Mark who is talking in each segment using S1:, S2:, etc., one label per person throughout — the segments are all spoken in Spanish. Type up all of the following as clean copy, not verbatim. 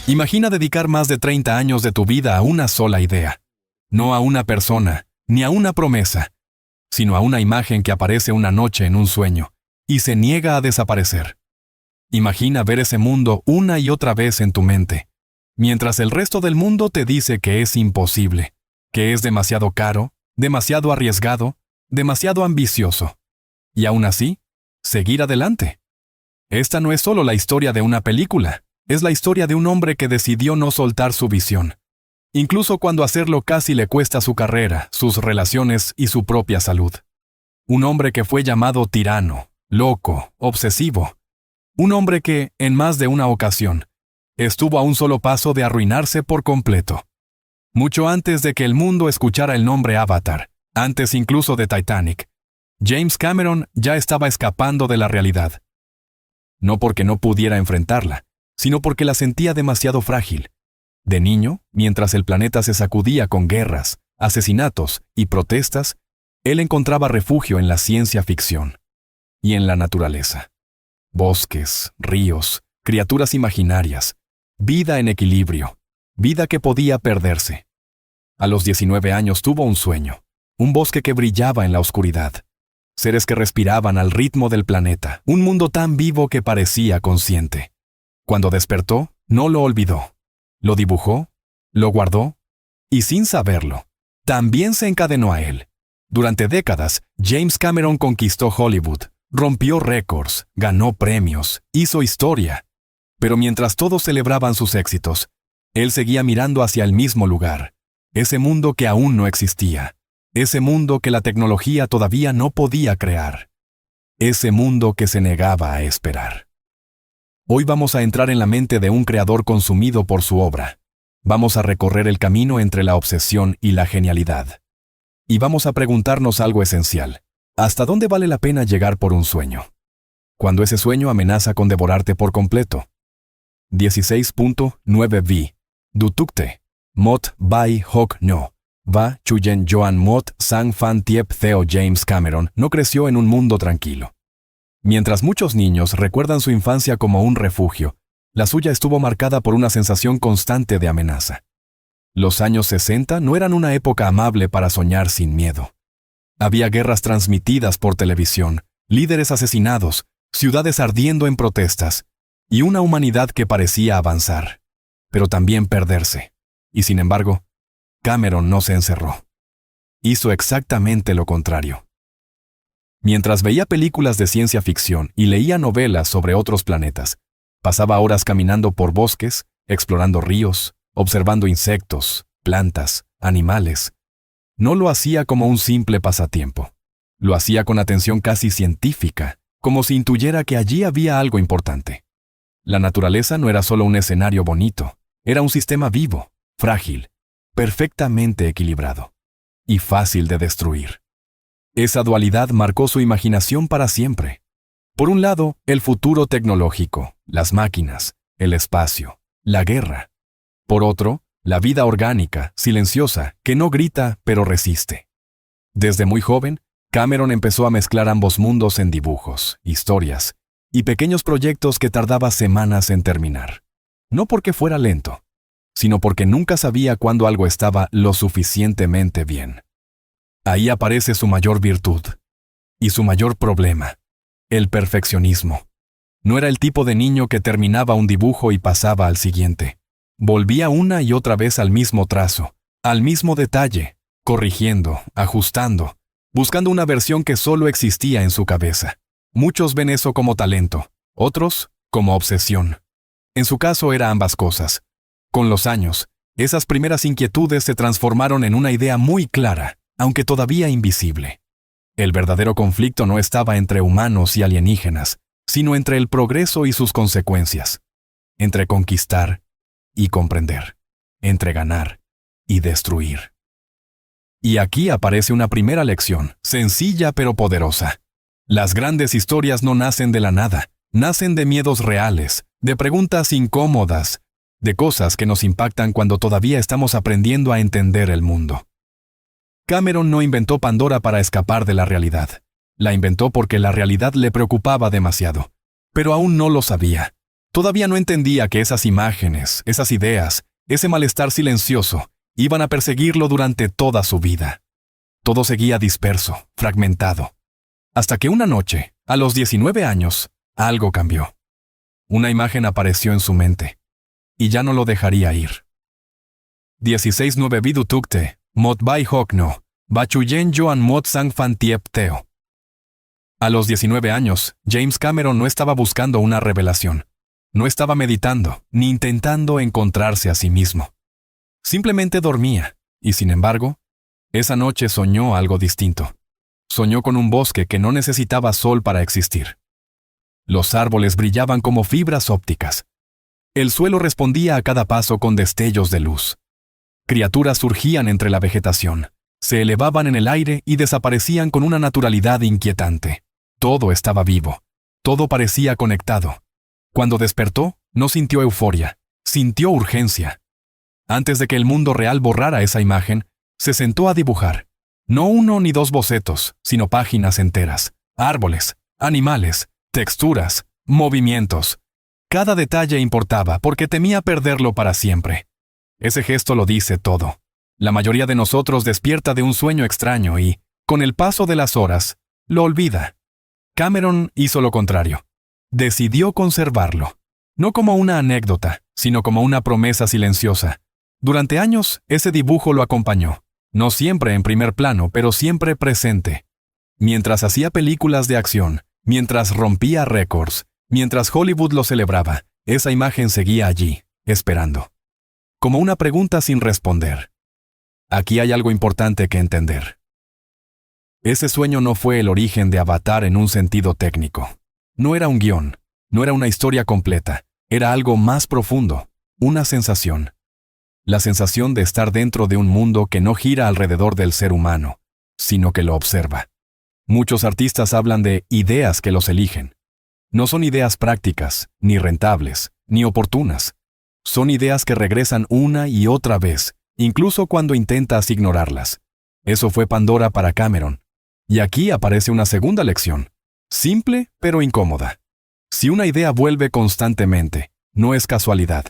S1: Imagina dedicar más de 30 años de tu vida a una sola idea. No a una persona, ni a una promesa, sino a una imagen que aparece una noche en un sueño y se niega a desaparecer. Imagina ver ese mundo una y otra vez en tu mente, mientras el resto del mundo te dice que es imposible, que es demasiado caro, demasiado arriesgado, demasiado ambicioso. Y aún así, seguir adelante. Esta no es solo la historia de una película, es la historia de un hombre que decidió no soltar su visión, incluso cuando hacerlo casi le cuesta su carrera, sus relaciones y su propia salud. Un hombre que fue llamado tirano, loco, obsesivo. Un hombre que, en más de una ocasión, estuvo a un solo paso de arruinarse por completo. Mucho antes de que el mundo escuchara el nombre Avatar, antes incluso de Titanic, James Cameron ya estaba escapando de la realidad. No porque no pudiera enfrentarla, sino porque la sentía demasiado frágil. De niño, mientras el planeta se sacudía con guerras, asesinatos y protestas, él encontraba refugio en la ciencia ficción y en la naturaleza. Bosques, ríos, criaturas imaginarias, vida en equilibrio, vida que podía perderse. A los 19 años tuvo un sueño, un bosque que brillaba en la oscuridad, seres que respiraban al ritmo del planeta, un mundo tan vivo que parecía consciente. Cuando despertó, no lo olvidó. Lo dibujó, lo guardó, y sin saberlo, también se encadenó a él. Durante décadas, James Cameron conquistó Hollywood, rompió récords, ganó premios, hizo historia. Pero mientras todos celebraban sus éxitos, él seguía mirando hacia el mismo lugar, ese mundo que aún no existía, ese mundo que la tecnología todavía no podía crear, ese mundo que se negaba a esperar. Hoy vamos a entrar en la mente de un creador consumido por su obra. Vamos a recorrer el camino entre la obsesión y la genialidad. Y vamos a preguntarnos algo esencial. ¿Hasta dónde vale la pena llegar por un sueño? Cuando ese sueño amenaza con devorarte por completo. 16.9b. Du tukte. Mot bai hok no. Va chuyen Joan Mot Sang Fan Tiep Theo. James Cameron no creció en un mundo tranquilo. Mientras muchos niños recuerdan su infancia como un refugio, la suya estuvo marcada por una sensación constante de amenaza. Los años 60 no eran una época amable para soñar sin miedo. Había guerras transmitidas por televisión, líderes asesinados, ciudades ardiendo en protestas, y una humanidad que parecía avanzar, pero también perderse. Y sin embargo, Cameron no se encerró. Hizo exactamente lo contrario. Mientras veía películas de ciencia ficción y leía novelas sobre otros planetas, pasaba horas caminando por bosques, explorando ríos, observando insectos, plantas, animales. No lo hacía como un simple pasatiempo. Lo hacía con atención casi científica, como si intuyera que allí había algo importante. La naturaleza no era solo un escenario bonito, era un sistema vivo, frágil, perfectamente equilibrado y fácil de destruir. Esa dualidad marcó su imaginación para siempre. Por un lado, el futuro tecnológico, las máquinas, el espacio, la guerra. Por otro, la vida orgánica, silenciosa, que no grita, pero resiste. Desde muy joven, Cameron empezó a mezclar ambos mundos en dibujos, historias y pequeños proyectos que tardaba semanas en terminar. No porque fuera lento, sino porque nunca sabía cuándo algo estaba lo suficientemente bien. Ahí aparece su mayor virtud y su mayor problema, el perfeccionismo. No era el tipo de niño que terminaba un dibujo y pasaba al siguiente. Volvía una y otra vez al mismo trazo, al mismo detalle, corrigiendo, ajustando, buscando una versión que solo existía en su cabeza. Muchos ven eso como talento, otros como obsesión. En su caso era ambas cosas. Con los años, esas primeras inquietudes se transformaron en una idea muy clara, aunque todavía invisible. El verdadero conflicto no estaba entre humanos y alienígenas, sino entre el progreso y sus consecuencias, entre conquistar y comprender, entre ganar y destruir. Y aquí aparece una primera lección, sencilla pero poderosa. Las grandes historias no nacen de la nada, nacen de miedos reales, de preguntas incómodas, de cosas que nos impactan cuando todavía estamos aprendiendo a entender el mundo. Cameron no inventó Pandora para escapar de la realidad. La inventó porque la realidad le preocupaba demasiado. Pero aún no lo sabía. Todavía no entendía que esas imágenes, esas ideas, ese malestar silencioso, iban a perseguirlo durante toda su vida. Todo seguía disperso, fragmentado. Hasta que una noche, a los 19 años, algo cambió. Una imagen apareció en su mente, y ya no lo dejaría ir. 16-9 Vidu Tukte, Mot Bai Hok No, Bachuyen Joan Mot Sang Fan Tiep Teo. A los 19 años, James Cameron no estaba buscando una revelación. No estaba meditando, ni intentando encontrarse a sí mismo. Simplemente dormía, y sin embargo, esa noche soñó algo distinto. Soñó con un bosque que no necesitaba sol para existir. Los árboles brillaban como fibras ópticas. El suelo respondía a cada paso con destellos de luz. Criaturas surgían entre la vegetación, se elevaban en el aire y desaparecían con una naturalidad inquietante. Todo estaba vivo, todo parecía conectado. Cuando despertó, no sintió euforia, sintió urgencia. Antes de que el mundo real borrara esa imagen, se sentó a dibujar. No uno ni dos bocetos, sino páginas enteras. Árboles, animales, texturas, movimientos. Cada detalle importaba porque temía perderlo para siempre. Ese gesto lo dice todo. La mayoría de nosotros despierta de un sueño extraño y, con el paso de las horas, lo olvida. Cameron hizo lo contrario. Decidió conservarlo. No como una anécdota, sino como una promesa silenciosa. Durante años, ese dibujo lo acompañó. No siempre en primer plano, pero siempre presente. Mientras hacía películas de acción, mientras rompía récords, mientras Hollywood lo celebraba, esa imagen seguía allí, esperando. Como una pregunta sin responder. Aquí hay algo importante que entender. Ese sueño no fue el origen de Avatar en un sentido técnico. No era un guión, no era una historia completa, era algo más profundo, una sensación. La sensación de estar dentro de un mundo que no gira alrededor del ser humano, sino que lo observa. Muchos artistas hablan de ideas que los eligen. No son ideas prácticas, ni rentables, ni oportunas. Son ideas que regresan una y otra vez, incluso cuando intentas ignorarlas. Eso fue Pandora para Cameron. Y aquí aparece una segunda lección. Simple, pero incómoda. Si una idea vuelve constantemente, no es casualidad.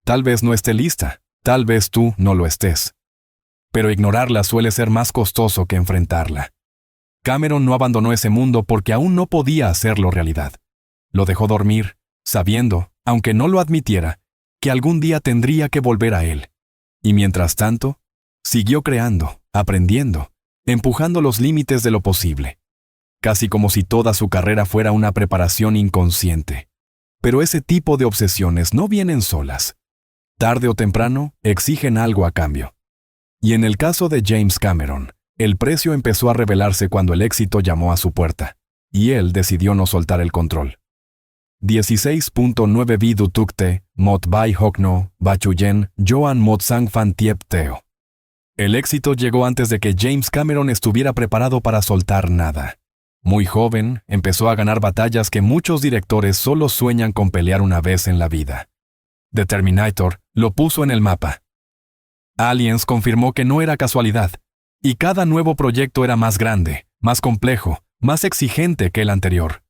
S1: Tal vez no esté lista, tal vez tú no lo estés. Pero ignorarla suele ser más costoso que enfrentarla. Cameron no abandonó ese mundo porque aún no podía hacerlo realidad. Lo dejó dormir, sabiendo, aunque no lo admitiera, que algún día tendría que volver a él. Y mientras tanto, siguió creando, aprendiendo, empujando los límites de lo posible. Casi como si toda su carrera fuera una preparación inconsciente. Pero ese tipo de obsesiones no vienen solas. Tarde o temprano, exigen algo a cambio. Y en el caso de James Cameron, el precio empezó a revelarse cuando el éxito llamó a su puerta, y él decidió no soltar el control. 16.9 Vidu Tukte, Mot Bai Hok No, Bachuyen, Joan Mot Sang Fan Tiep Teo. El éxito llegó antes de que James Cameron estuviera preparado para soltar nada. Muy joven, empezó a ganar batallas que muchos directores solo sueñan con pelear una vez en la vida. The Terminator lo puso en el mapa. Aliens confirmó que no era casualidad, y cada nuevo proyecto era más grande, más complejo, más exigente que el anterior.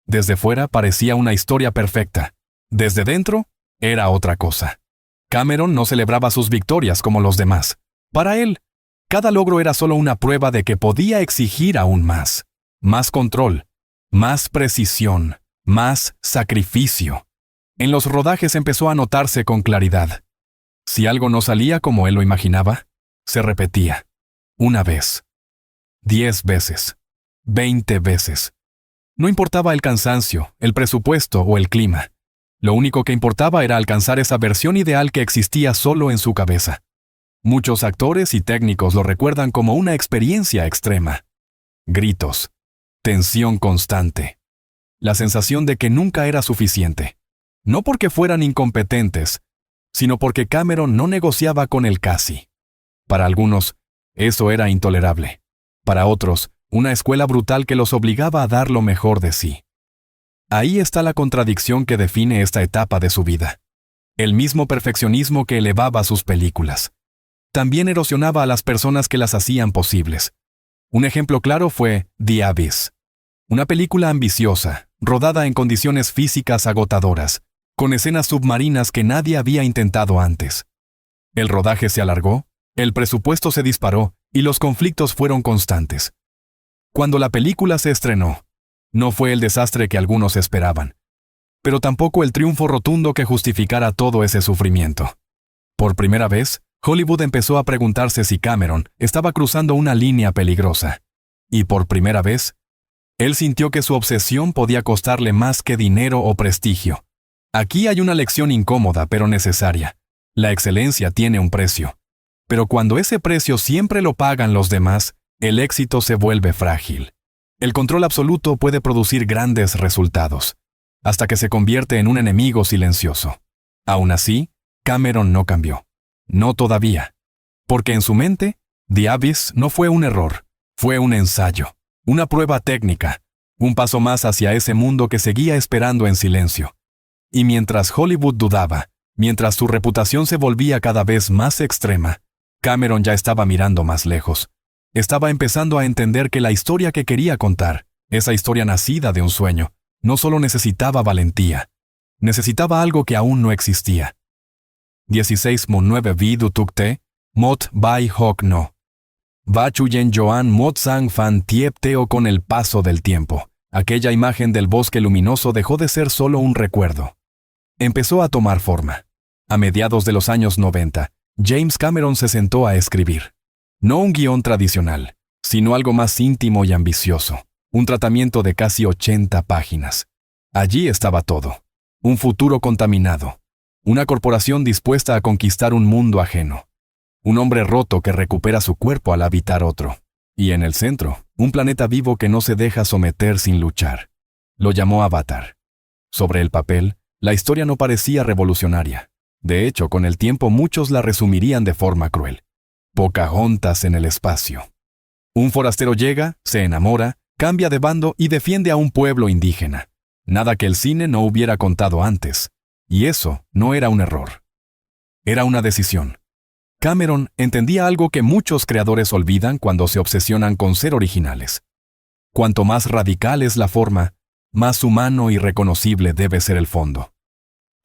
S1: Desde fuera parecía una historia perfecta. Desde dentro, era otra cosa. Cameron no celebraba sus victorias como los demás. Para él, cada logro era solo una prueba de que podía exigir aún más. Más control, más precisión, más sacrificio. En los rodajes empezó a notarse con claridad. Si algo no salía como él lo imaginaba, se repetía. 1 vez, 10 veces, 20 veces. No importaba el cansancio, el presupuesto o el clima. Lo único que importaba era alcanzar esa versión ideal que existía solo en su cabeza. Muchos actores y técnicos lo recuerdan como una experiencia extrema. Gritos. Tensión constante. La sensación de que nunca era suficiente. No porque fueran incompetentes, sino porque Cameron no negociaba con el casi. Para algunos, eso era intolerable. Para otros, una escuela brutal que los obligaba a dar lo mejor de sí. Ahí está la contradicción que define esta etapa de su vida. El mismo perfeccionismo que elevaba sus películas. También erosionaba a las personas que las hacían posibles. Un ejemplo claro fue The Abyss. Una película ambiciosa, rodada en condiciones físicas agotadoras, con escenas submarinas que nadie había intentado antes. El rodaje se alargó, el presupuesto se disparó y los conflictos fueron constantes. Cuando la película se estrenó, no fue el desastre que algunos esperaban, pero tampoco el triunfo rotundo que justificara todo ese sufrimiento. Por primera vez, Hollywood empezó a preguntarse si Cameron estaba cruzando una línea peligrosa. Y por primera vez, él sintió que su obsesión podía costarle más que dinero o prestigio. Aquí hay una lección incómoda pero necesaria. La excelencia tiene un precio. Pero cuando ese precio siempre lo pagan los demás, el éxito se vuelve frágil. El control absoluto puede producir grandes resultados, hasta que se convierte en un enemigo silencioso. Aún así, Cameron no cambió. No todavía. Porque en su mente, The Abyss no fue un error, fue un ensayo, una prueba técnica, un paso más hacia ese mundo que seguía esperando en silencio. Y mientras Hollywood dudaba, mientras su reputación se volvía cada vez más extrema, Cameron ya estaba mirando más lejos. Estaba empezando a entender que la historia que quería contar, esa historia nacida de un sueño, no solo necesitaba valentía, necesitaba algo que aún no existía. 16-9 Vidu Tukte, Mot Bai Hok No. Va Chuyen Joan Mot Sang Fan Tiep Teo. Con el paso del tiempo, aquella imagen del bosque luminoso dejó de ser solo un recuerdo. Empezó a tomar forma. A mediados de los años 90, James Cameron se sentó a escribir. No un guión tradicional, sino algo más íntimo y ambicioso. Un tratamiento de casi 80 páginas. Allí estaba todo. Un futuro contaminado. Una corporación dispuesta a conquistar un mundo ajeno. Un hombre roto que recupera su cuerpo al habitar otro. Y en el centro, un planeta vivo que no se deja someter sin luchar. Lo llamó Avatar. Sobre el papel, la historia no parecía revolucionaria. De hecho, con el tiempo muchos la resumirían de forma cruel. Pocahontas en el espacio. Un forastero llega, se enamora, cambia de bando y defiende a un pueblo indígena. Nada que el cine no hubiera contado antes. Y eso no era un error. Era una decisión. Cameron entendía algo que muchos creadores olvidan cuando se obsesionan con ser originales. Cuanto más radical es la forma, más humano y reconocible debe ser el fondo.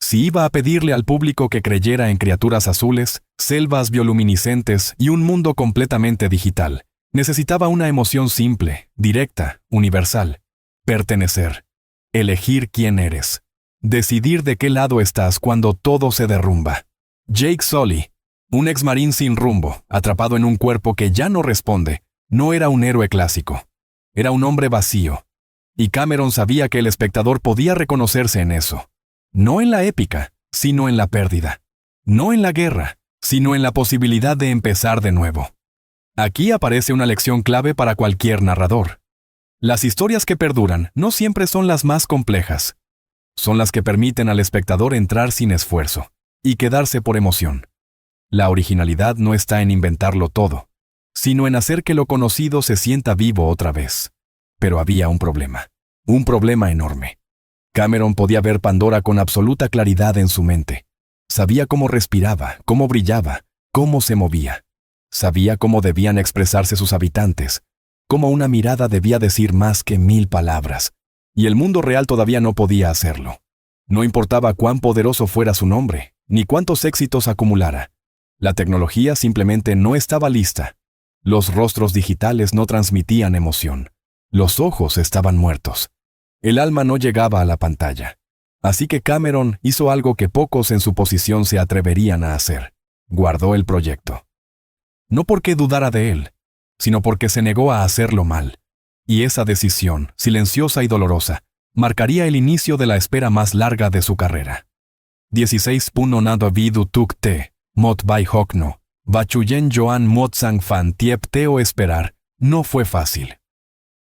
S1: Si iba a pedirle al público que creyera en criaturas azules, selvas bioluminiscentes y un mundo completamente digital, necesitaba una emoción simple, directa, universal. Pertenecer. Elegir quién eres. Decidir de qué lado estás cuando todo se derrumba. Jake Sully, un exmarín sin rumbo, atrapado en un cuerpo que ya no responde, no era un héroe clásico. Era un hombre vacío. Y Cameron sabía que el espectador podía reconocerse en eso. No en la épica, sino en la pérdida. No en la guerra, sino en la posibilidad de empezar de nuevo. Aquí aparece una lección clave para cualquier narrador. Las historias que perduran no siempre son las más complejas. Son las que permiten al espectador entrar sin esfuerzo y quedarse por emoción. La originalidad no está en inventarlo todo, sino en hacer que lo conocido se sienta vivo otra vez. Pero había un problema enorme. Cameron podía ver Pandora con absoluta claridad en su mente. Sabía cómo respiraba, cómo brillaba, cómo se movía. Sabía cómo debían expresarse sus habitantes, cómo una mirada debía decir más que 1000 palabras. Y el mundo real todavía no podía hacerlo. No importaba cuán poderoso fuera su nombre, ni cuántos éxitos acumulara. La tecnología simplemente no estaba lista. Los rostros digitales no transmitían emoción. Los ojos estaban muertos. El alma no llegaba a la pantalla. Así que Cameron hizo algo que pocos en su posición se atreverían a hacer. Guardó el proyecto. No porque dudara de él, sino porque se negó a hacerlo mal. Y esa decisión, silenciosa y dolorosa, marcaría el inicio de la espera más larga de su carrera. 16. Nado Vidu Tuk Te, Mot Bai Hok No, Bachuyen Joan Mot Sang Fan Tiep Teo. Esperar no fue fácil.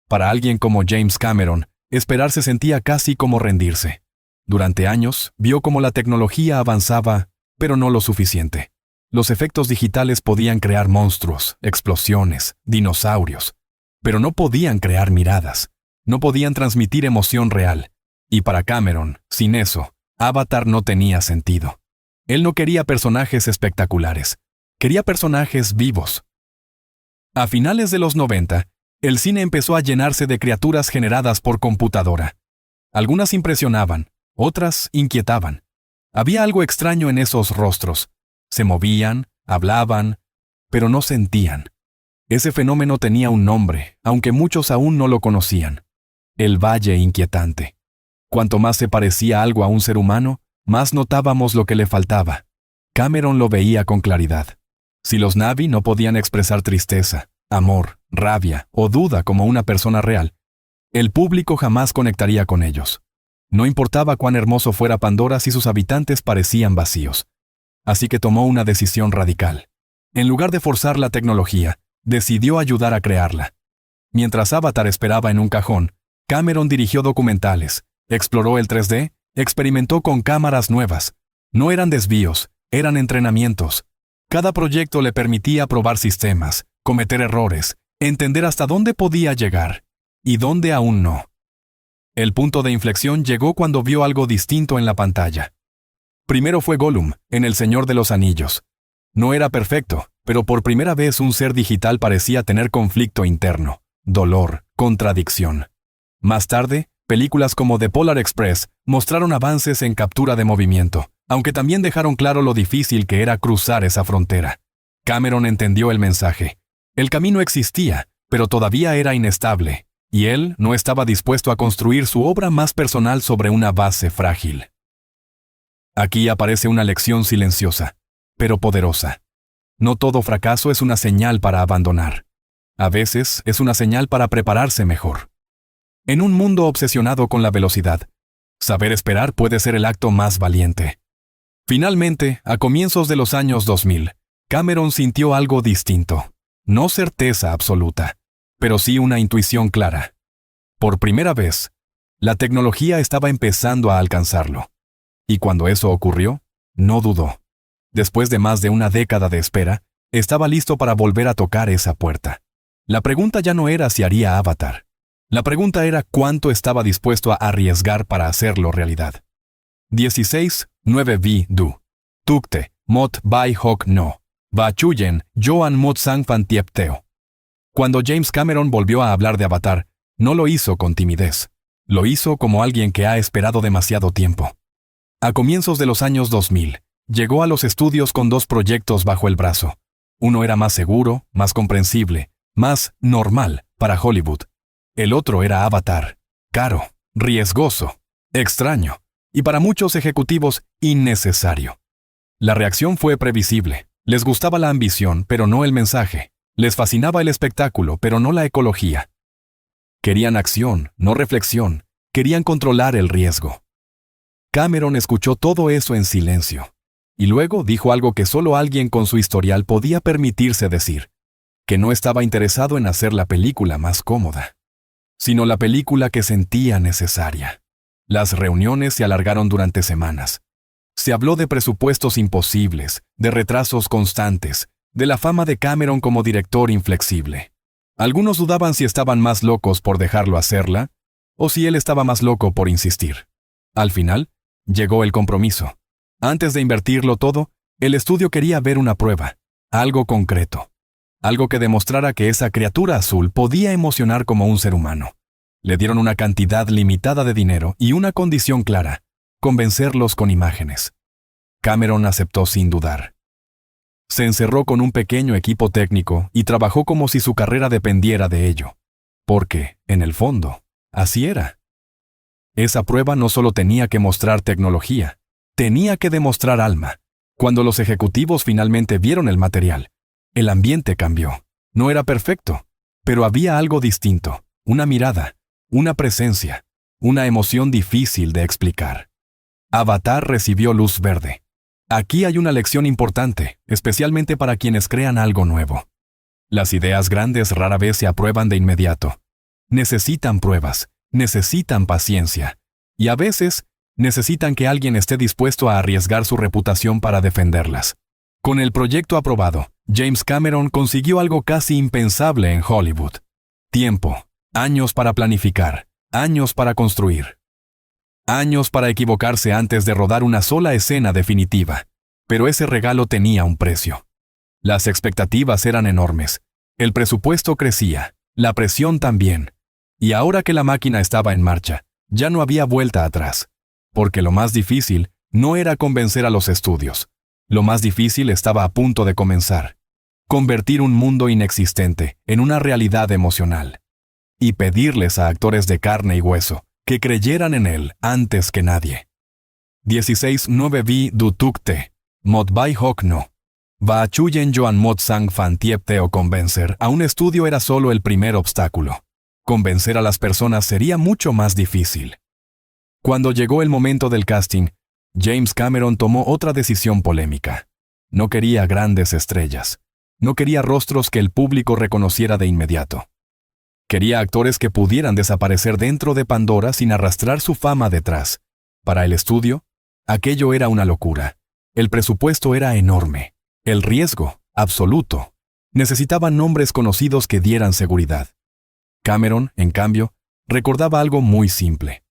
S1: Para alguien como James Cameron, esperar se sentía casi como rendirse. Durante años, vio cómo la tecnología avanzaba, pero no lo suficiente. Los efectos digitales podían crear monstruos, explosiones, dinosaurios, pero no podían crear miradas, no podían transmitir emoción real. Y para Cameron, sin eso, Avatar no tenía sentido. Él no quería personajes espectaculares, quería personajes vivos. A finales de los 90, el cine empezó a llenarse de criaturas generadas por computadora. Algunas impresionaban, otras inquietaban, Había algo extraño en esos rostros. Se movían, hablaban, pero no sentían. Ese fenómeno tenía un nombre, aunque muchos aún no lo conocían. El Valle Inquietante. Cuanto más se parecía algo a un ser humano, más notábamos lo que le faltaba. Cameron lo veía con claridad. Si los Na'vi no podían expresar tristeza, amor, rabia o duda como una persona real, el público jamás conectaría con ellos. No importaba cuán hermoso fuera Pandora si sus habitantes parecían vacíos. Así que tomó una decisión radical. En lugar de forzar la tecnología, decidió ayudar a crearla. Mientras Avatar esperaba en un cajón, Cameron dirigió documentales, exploró el 3D, experimentó con cámaras nuevas. No eran desvíos, eran entrenamientos. Cada proyecto le permitía probar sistemas, cometer errores, entender hasta dónde podía llegar y dónde aún no. El punto de inflexión llegó cuando vio algo distinto en la pantalla. Primero fue Gollum, en El Señor de los Anillos. No era perfecto, pero por primera vez un ser digital parecía tener conflicto interno, dolor, contradicción. Más tarde, películas como The Polar Express mostraron avances en captura de movimiento, aunque también dejaron claro lo difícil que era cruzar esa frontera. Cameron entendió el mensaje. El camino existía, pero todavía era inestable, y él no estaba dispuesto a construir su obra más personal sobre una base frágil. Aquí aparece una lección silenciosa, pero poderosa. No todo fracaso es una señal para abandonar. A veces es una señal para prepararse mejor. En un mundo obsesionado con la velocidad, saber esperar puede ser el acto más valiente. Finalmente, a comienzos de los años 2000, Cameron sintió algo distinto. No certeza absoluta, pero sí una intuición clara. Por primera vez, la tecnología estaba empezando a alcanzarlo. Y cuando eso ocurrió, no dudó. Después de más de una década de espera, estaba listo para volver a tocar esa puerta. La pregunta ya no era si haría Avatar. La pregunta era cuánto estaba dispuesto a arriesgar para hacerlo realidad. 16, 9 V Du. Tukte, Mot Bai Hok No. Va Chuyen, Joan Mot Sang Fan Tiep Teo. Cuando James Cameron volvió a hablar de Avatar, no lo hizo con timidez. Lo hizo como alguien que ha esperado demasiado tiempo. A comienzos de los años 2000, llegó a los estudios con dos proyectos bajo el brazo. Uno era más seguro, más comprensible, más normal para Hollywood. El otro era Avatar, caro, riesgoso, extraño y para muchos ejecutivos innecesario. La reacción fue previsible. Les gustaba la ambición, pero no el mensaje. Les fascinaba el espectáculo, pero no la ecología. Querían acción, no reflexión. Querían controlar el riesgo. Cameron escuchó todo eso en silencio. Y luego dijo algo que solo alguien con su historial podía permitirse decir. Que no estaba interesado en hacer la película más cómoda, sino la película que sentía necesaria. Las reuniones se alargaron durante semanas. Se habló de presupuestos imposibles, de retrasos constantes, de la fama de Cameron como director inflexible. Algunos dudaban si estaban más locos por dejarlo hacerla, o si él estaba más loco por insistir. Al final, llegó el compromiso. Antes de invertirlo todo, el estudio quería ver una prueba, algo concreto. Algo que demostrara que esa criatura azul podía emocionar como un ser humano. Le dieron una cantidad limitada de dinero y una condición clara: convencerlos con imágenes. Cameron aceptó sin dudar. Se encerró con un pequeño equipo técnico y trabajó como si su carrera dependiera de ello. Porque, en el fondo, así era. Esa prueba no solo tenía que mostrar tecnología, tenía que demostrar alma. Cuando los ejecutivos finalmente vieron el material, el ambiente cambió. No era perfecto, pero había algo distinto, una mirada, una presencia, una emoción difícil de explicar. Avatar recibió luz verde. Aquí hay una lección importante, especialmente para quienes crean algo nuevo. Las ideas grandes rara vez se aprueban de inmediato. Necesitan pruebas, necesitan paciencia, y a veces necesitan que alguien esté dispuesto a arriesgar su reputación para defenderlas. Con el proyecto aprobado, James Cameron consiguió algo casi impensable en Hollywood. Tiempo, años para planificar, años para construir. Años para equivocarse antes de rodar una sola escena definitiva. Pero ese regalo tenía un precio. Las expectativas eran enormes. El presupuesto crecía, la presión también. Y ahora que la máquina estaba en marcha, ya no había vuelta atrás. Porque lo más difícil No era convencer a los estudios. Lo más difícil estaba a punto de comenzar. Convertir un mundo inexistente en una realidad emocional. Y pedirles a actores de carne y hueso que creyeran en él antes que nadie. 16.9 Vi du tukte, mot bai hok no. Va chuyen joan mot sang fan tiep teo. Convencer a un estudio era solo el primer obstáculo. Convencer a las personas sería mucho más difícil. Cuando llegó el momento del casting, James Cameron tomó otra decisión polémica. No quería grandes estrellas. No quería rostros que el público reconociera de inmediato. Quería actores que pudieran desaparecer dentro de Pandora sin arrastrar su fama detrás. Para el estudio, aquello era una locura. El presupuesto era enorme. El riesgo, absoluto. Necesitaban nombres conocidos que dieran seguridad. Cameron, en cambio, recordaba algo muy simple.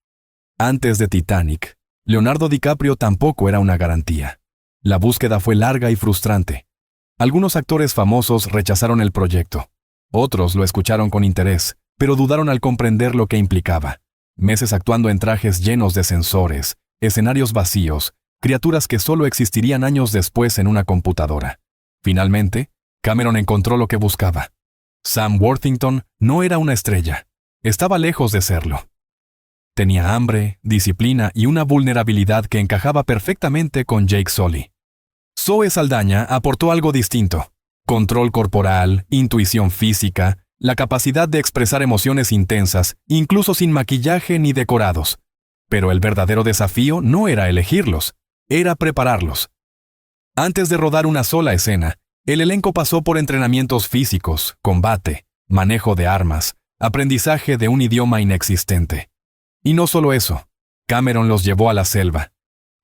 S1: Antes de Titanic, Leonardo DiCaprio tampoco era una garantía. La búsqueda fue larga y frustrante. Algunos actores famosos rechazaron el proyecto. Otros lo escucharon con interés, pero dudaron al comprender lo que implicaba. Meses actuando en trajes llenos de sensores, escenarios vacíos, criaturas que solo existirían años después en una computadora. Finalmente, Cameron encontró lo que buscaba. Sam Worthington no era una estrella. Estaba lejos de serlo. Tenía hambre, disciplina y una vulnerabilidad que encajaba perfectamente con Jake Sully. Zoe Saldaña aportó algo distinto. Control corporal, intuición física, la capacidad de expresar emociones intensas, incluso sin maquillaje ni decorados. Pero el verdadero desafío no era elegirlos, era prepararlos. Antes de rodar una sola escena, el elenco pasó por entrenamientos físicos, combate, manejo de armas, aprendizaje de un idioma inexistente. Y no solo eso, Cameron los llevó a la selva.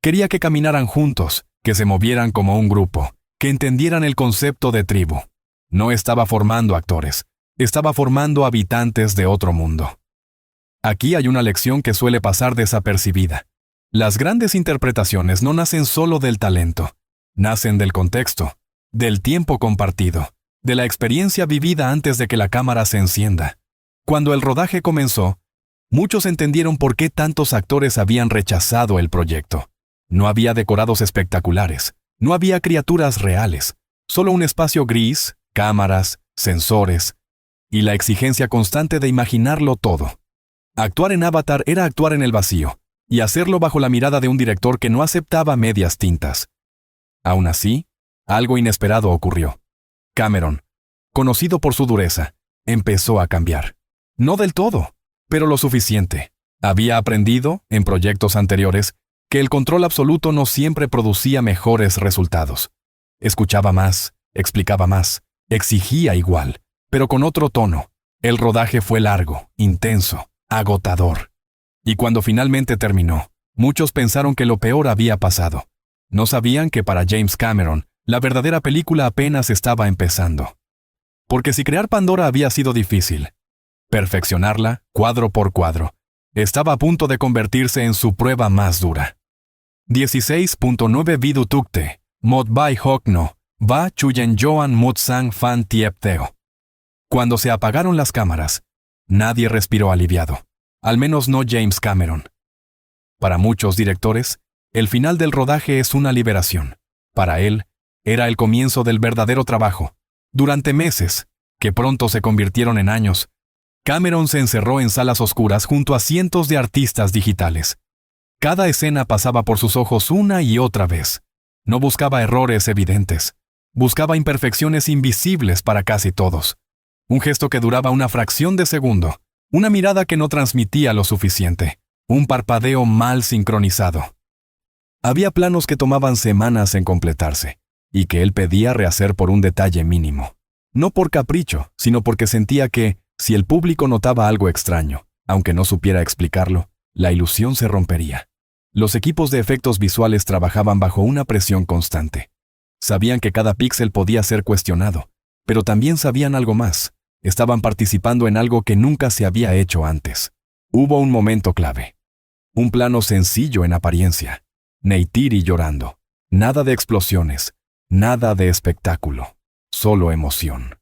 S1: Quería que caminaran juntos, que se movieran como un grupo, que entendieran el concepto de tribu. No estaba formando actores, estaba formando habitantes de otro mundo. Aquí hay una lección que suele pasar desapercibida. Las grandes interpretaciones no nacen solo del talento, nacen del contexto, del tiempo compartido, de la experiencia vivida antes de que la cámara se encienda. Cuando el rodaje comenzó, muchos entendieron por qué tantos actores habían rechazado el proyecto. No había decorados espectaculares, no había criaturas reales, solo un espacio gris, cámaras, sensores, y la exigencia constante de imaginarlo todo. Actuar en Avatar era actuar en el vacío, y hacerlo bajo la mirada de un director que no aceptaba medias tintas. Aún así, algo inesperado ocurrió. Cameron, conocido por su dureza, empezó a cambiar. No del todo, pero lo suficiente. Había aprendido, en proyectos anteriores, que el control absoluto no siempre producía mejores resultados. Escuchaba más, explicaba más, exigía igual, pero con otro tono. El rodaje fue largo, intenso, agotador. Y cuando finalmente terminó, muchos pensaron que lo peor había pasado. No sabían que para James Cameron, la verdadera película apenas estaba empezando. Porque si crear Pandora había sido difícil, perfeccionarla, cuadro por cuadro, estaba a punto de convertirse en su prueba más dura. 16.9 Vi du tukte, mot bai hok no, va chuyen joan mot sang fan tiep teo. Cuando se apagaron las cámaras, nadie respiró aliviado, al menos no James Cameron. Para muchos directores, el final del rodaje es una liberación. Para él, era el comienzo del verdadero trabajo. Durante meses, que pronto se convirtieron en años, Cameron se encerró en salas oscuras junto a cientos de artistas digitales. Cada escena pasaba por sus ojos una y otra vez. No buscaba errores evidentes. Buscaba imperfecciones invisibles para casi todos. Un gesto que duraba una fracción de segundo. Una mirada que no transmitía lo suficiente. Un parpadeo mal sincronizado. Había planos que tomaban semanas en completarse, y que él pedía rehacer por un detalle mínimo. No por capricho, sino porque sentía que, si el público notaba algo extraño, aunque no supiera explicarlo, la ilusión se rompería. Los equipos de efectos visuales trabajaban bajo una presión constante. Sabían que cada píxel podía ser cuestionado, pero también sabían algo más. Estaban participando en algo que nunca se había hecho antes. Hubo un momento clave. Un plano sencillo en apariencia. Neytiri llorando. Nada de explosiones. Nada de espectáculo. Solo emoción.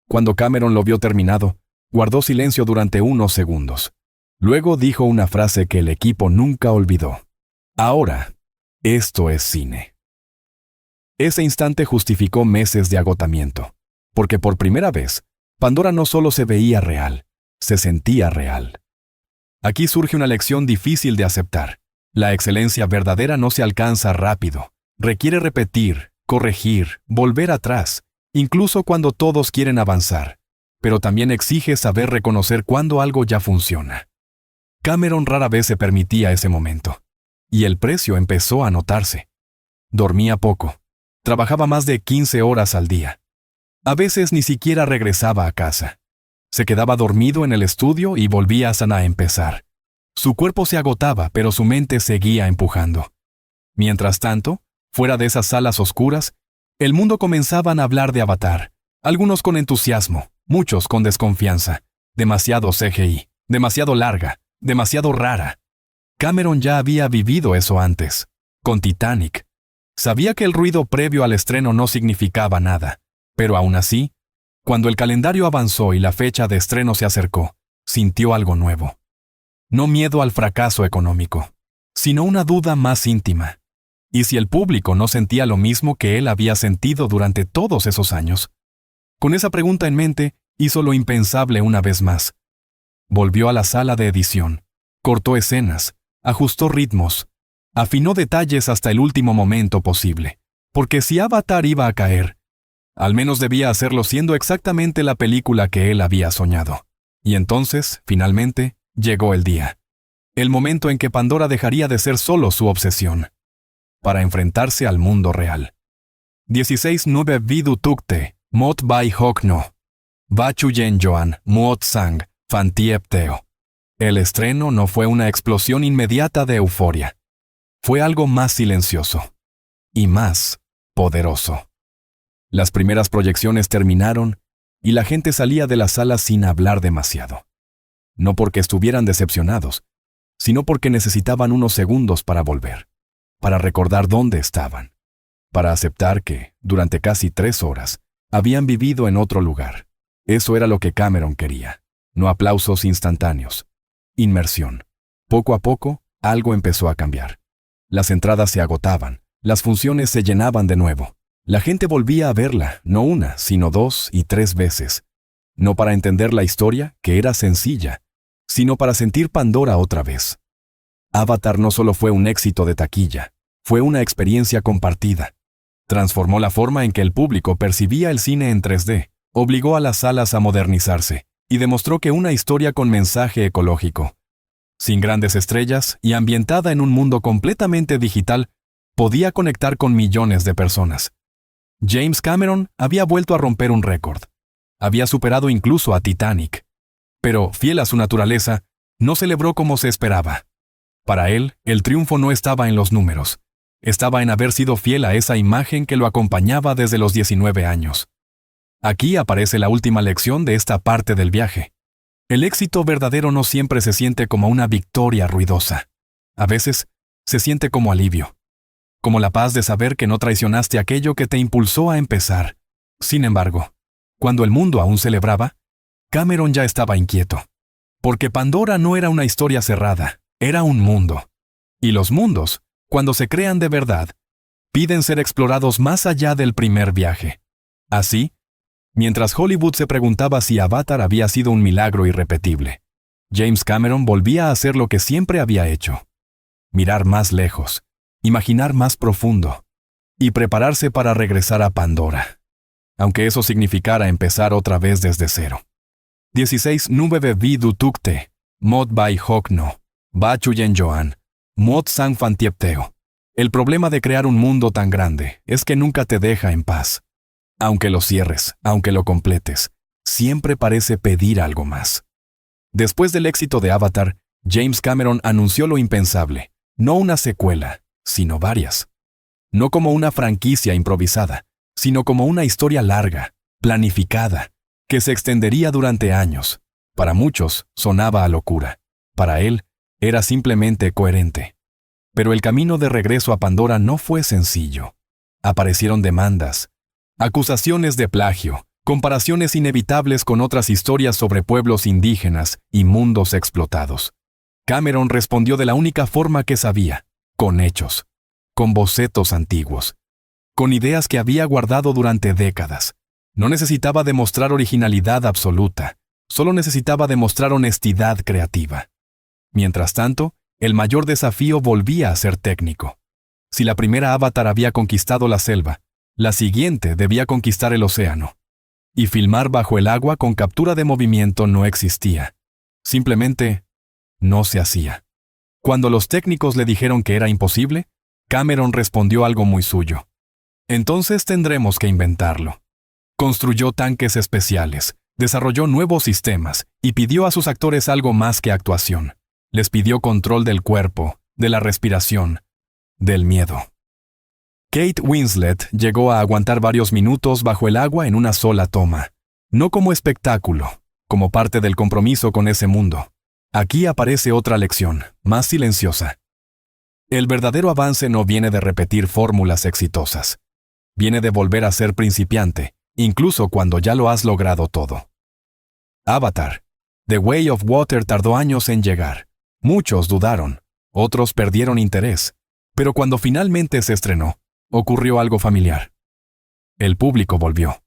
S1: Cuando Cameron lo vio terminado, guardó silencio durante unos segundos. Luego dijo una frase que el equipo nunca olvidó. Ahora, Esto es cine. Ese instante justificó meses de agotamiento, porque por primera vez, Pandora no solo se veía real, se sentía real. Aquí surge una lección difícil de aceptar. La excelencia verdadera no se alcanza rápido. Requiere repetir, corregir, volver atrás, incluso cuando todos quieren avanzar. Pero también exige saber reconocer cuando algo ya funciona. Cameron rara vez se permitía ese momento. Y el precio empezó a notarse. Dormía poco. Trabajaba más de 15 horas al día. A veces ni siquiera regresaba a casa. Se quedaba dormido en el estudio y volvía a empezar. Su cuerpo se agotaba, pero su mente seguía empujando. Mientras tanto, fuera de esas salas oscuras, el mundo comenzaban a hablar de Avatar, algunos con entusiasmo, muchos con desconfianza. Demasiado CGI, demasiado larga, demasiado rara. Cameron ya había vivido eso antes, con Titanic. Sabía que el ruido previo al estreno no significaba nada, pero aún así, cuando el calendario avanzó y la fecha de estreno se acercó, sintió algo nuevo. No miedo al fracaso económico, sino una duda más íntima. ¿Y si el público no sentía lo mismo que él había sentido durante todos esos años? Con esa pregunta en mente, hizo lo impensable una vez más. Volvió a la sala de edición, cortó escenas, ajustó ritmos, afinó detalles hasta el último momento posible, porque si Avatar iba a caer, al menos debía hacerlo siendo exactamente la película que él había soñado. Y entonces, finalmente, llegó el día. El momento en que Pandora dejaría de ser solo su obsesión, para enfrentarse al mundo real. 16-9 Vidu Tukte, Mot Bai Hok No. Va Chuyen Joan, Muot Sang, Fantiep Teo. El estreno no fue una explosión inmediata de euforia. Fue algo más silencioso. Y más poderoso. Las primeras proyecciones terminaron y la gente salía de la sala sin hablar demasiado. No porque estuvieran decepcionados, sino porque necesitaban unos segundos para volver, para recordar dónde estaban, para aceptar que, durante casi 3 horas, habían vivido en otro lugar. Eso era lo que Cameron quería, no aplausos instantáneos. Inmersión. Poco a poco, algo empezó a cambiar. Las entradas se agotaban, las funciones se llenaban de nuevo. La gente volvía a verla, no una, sino 2 y 3 veces. No para entender la historia, que era sencilla, sino para sentir Pandora otra vez. Avatar no solo fue un éxito de taquilla, fue una experiencia compartida. Transformó la forma en que el público percibía el cine en 3D, obligó a las salas a modernizarse, y demostró que una historia con mensaje ecológico, sin grandes estrellas y ambientada en un mundo completamente digital, podía conectar con millones de personas. James Cameron había vuelto a romper un récord. Había superado incluso a Titanic. Pero, fiel a su naturaleza, no celebró como se esperaba. Para él, el triunfo no estaba en los números. Estaba en haber sido fiel a esa imagen que lo acompañaba desde los 19 años. Aquí aparece la última lección de esta parte del viaje. El éxito verdadero no siempre se siente como una victoria ruidosa. A veces, se siente como alivio. Como la paz de saber que no traicionaste aquello que te impulsó a empezar. Sin embargo, cuando el mundo aún celebraba, Cameron ya estaba inquieto. Porque Pandora no era una historia cerrada, era un mundo. Y los mundos, cuando se crean de verdad, piden ser explorados más allá del primer viaje. Así, mientras Hollywood se preguntaba si Avatar había sido un milagro irrepetible, James Cameron volvía a hacer lo que siempre había hecho. Mirar más lejos, imaginar más profundo, y prepararse para regresar a Pandora, aunque eso significara empezar otra vez desde cero. 16-9 Vidu Tukte, Mot Bai Hok No, Va Chuyen Joan, Muot Sang Fantiep Teo. El problema de crear un mundo tan grande es que nunca te deja en paz. Aunque lo cierres, aunque lo completes, siempre parece pedir algo más. Después del éxito de Avatar, James Cameron anunció lo impensable, no una secuela, sino varias. No como una franquicia improvisada, sino como una historia larga, planificada, que se extendería durante años. Para muchos, sonaba a locura. Para él, era simplemente coherente. Pero el camino de regreso a Pandora no fue sencillo. Aparecieron demandas, acusaciones de plagio, comparaciones inevitables con otras historias sobre pueblos indígenas y mundos explotados. Cameron respondió de la única forma que sabía, con hechos. con bocetos antiguos, con ideas que había guardado durante décadas. No necesitaba demostrar originalidad absoluta, solo necesitaba demostrar honestidad creativa. Mientras tanto, el mayor desafío volvía a ser técnico. Si la primera Avatar había conquistado la selva, la siguiente debía conquistar el océano. Y filmar bajo el agua con captura de movimiento no existía. Simplemente no se hacía. Cuando los técnicos le dijeron que era imposible, Cameron respondió algo muy suyo. Entonces tendremos que inventarlo. Construyó tanques especiales, desarrolló nuevos sistemas y pidió a sus actores algo más que actuación. Les pidió control del cuerpo, de la respiración, del miedo. Kate Winslet llegó a aguantar varios minutos bajo el agua en una sola toma, no como espectáculo, como parte del compromiso con ese mundo. Aquí aparece otra lección, más silenciosa. El verdadero avance no viene de repetir fórmulas exitosas. Viene de volver a ser principiante, incluso cuando ya lo has logrado todo. Avatar. The Way of Water tardó años en llegar. Muchos dudaron, otros perdieron interés, pero cuando finalmente se estrenó, ocurrió algo familiar. El público volvió.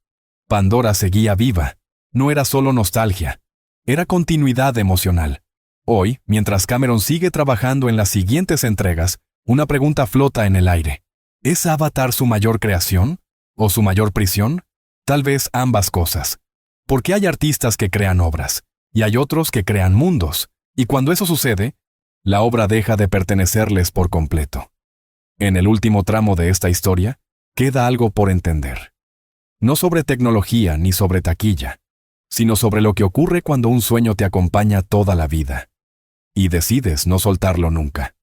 S1: Pandora seguía viva. No era solo nostalgia, era continuidad emocional. Hoy, mientras Cameron sigue trabajando en las siguientes entregas, una pregunta flota en el aire. ¿Es Avatar su mayor creación? ¿O su mayor prisión? Tal vez ambas cosas. Porque hay artistas que crean obras, y hay otros que crean mundos, y cuando eso sucede, la obra deja de pertenecerles por completo. En el último tramo de esta historia, queda algo por entender. No sobre tecnología ni sobre taquilla, sino sobre lo que ocurre cuando un sueño te acompaña toda la vida. Y decides no soltarlo nunca.